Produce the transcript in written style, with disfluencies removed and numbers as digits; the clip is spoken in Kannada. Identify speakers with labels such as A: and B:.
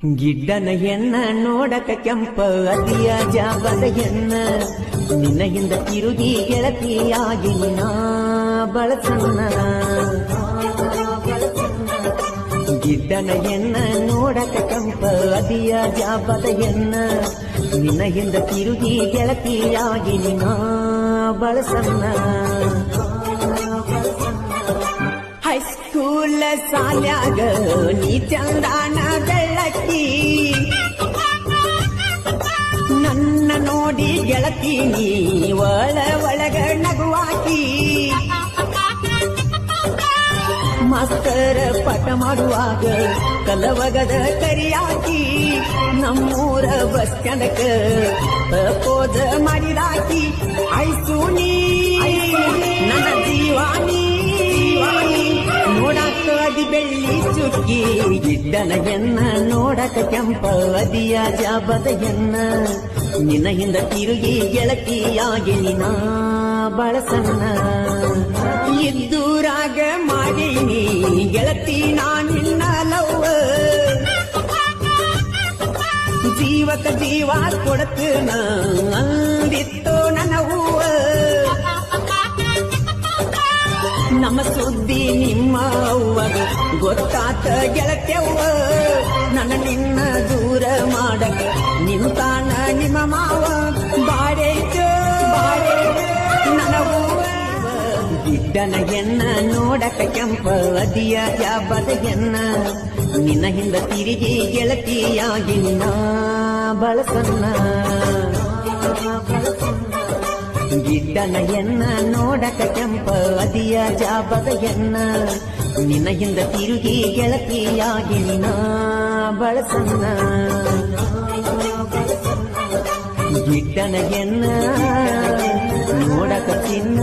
A: ಗಿಡ್ಡನ ಹೆಣ್ಣ ನೋಡಕ ಕೆಂಪ ಅದಿಯ ಜಾಬದ ಹೆಣ್ಣ ನಿನ್ನ ಹಿಂದ ತಿರುಗಿ ಗೆಳತಿಯಾಗಿ ನಾ ಬಳಸಣ್ಣ. ಗಿಡ್ಡನ ಹೆಣ್ಣ ನೋಡಕ ಕೆಂಪ ಅದಿಯ ಜಾಬದ ಹೆಣ್ಣ ನಿನ್ನ ಹಿಂದ ತಿರುಗಿ ಗೆಳತಿಯಾಗಿ ನಾ ಬಳಸಣ್ಣ. ಹೈಸ್ಕೂಲ್ ಸಾಲ್ಯಾಗ ನೀ ಚಂದಾನ ಬೆಳಕಿ ನನ್ನ ನೋಡಿ ಗೆಳತಿ ನೀ ಒಳಗ ನಗುವಾಕಿ. ಮಾಸ್ತರ ಪಾಠ ಮಾಡುವಾಗ ಕಲವಗದ ಕರಿಯಾಕಿ ನಮ್ಮೂರ ಬಸ್ ಸ್ಟ್ಯಾಂಡಕ ಪೋದ ಮಾಡಿದಾಕಿ. ಐಸು ನೀ ನನ್ನ ಜೀವಾನಿ ನೋಡಕ ಅದಿ ಬೆಳ್ಳಿ ಚುಕ್ಕಿ. ಗಿಡ್ಡನ ಹೆಣ್ಣ ನೋಡಕ ಕೆಂಪ ಅದಿಯ ಜಾಬದ ಹೆಣ್ಣ ನಿನ್ನ ಹಿಂದ ತಿರುಗಿ ಗೆಳತಿಯಾಗಿ ನಾ ಬಳಸಣ್ಣ. ಇದ್ದೂರಾಗ ಮಾಡೀನಿ ಗೆಳತಿ ನಾ ನಿನ್ನ ಲವ್ವ ಜೀವಕ ಜೀವ ಕೊಡತನ ಅಂದಿತ್ತು ನನ್ನ ಹೂವ. ನಮ್ಮ ಸುದ್ದಿ ನಿಮ್ಮ ಅವ್ವಗ ಗೊತ್ತಾತ ಗೆಳತ್ಯವ್ವ ನನ್ನ ನಿನ್ನ ದೂರ ಮಾಡಕ ನಿಂತಾನ ನಿಮ್ಮ ಮಾವ. ಬಾಡೇತು ನನ್ನ ಹೂವ. ಗಿಡ್ಡನ ಹೆಣ್ಣ ನೋಡಕ ಕೆಂಪ ಅದಿಯ ಜಾಬದ ಹೆಣ್ಣ ನಿನ್ನ ಹಿಂದ ತಿರುಗಿ ಗೆಳತಿಯಾಗಿ ನಾ ಬಳಸಣ್ಣ. ಗಿಡ್ಡನ ಹೆಣ್ಣ ನೋಡಕ ಕೆಂಪ ಅದಿಯ ಜಾಬದ ಹೆಣ್ಣ ನಿನ್ನ ಹಿಂದ ತಿರುಗಿ ಗೆಳತಿಯಾಗಿ ನಾ ಬಳಸಣ್ಣ. ಗಿಡ್ಡನ ಹೆಣ್ಣ ನೋಡಕ ಚಿನ್ನ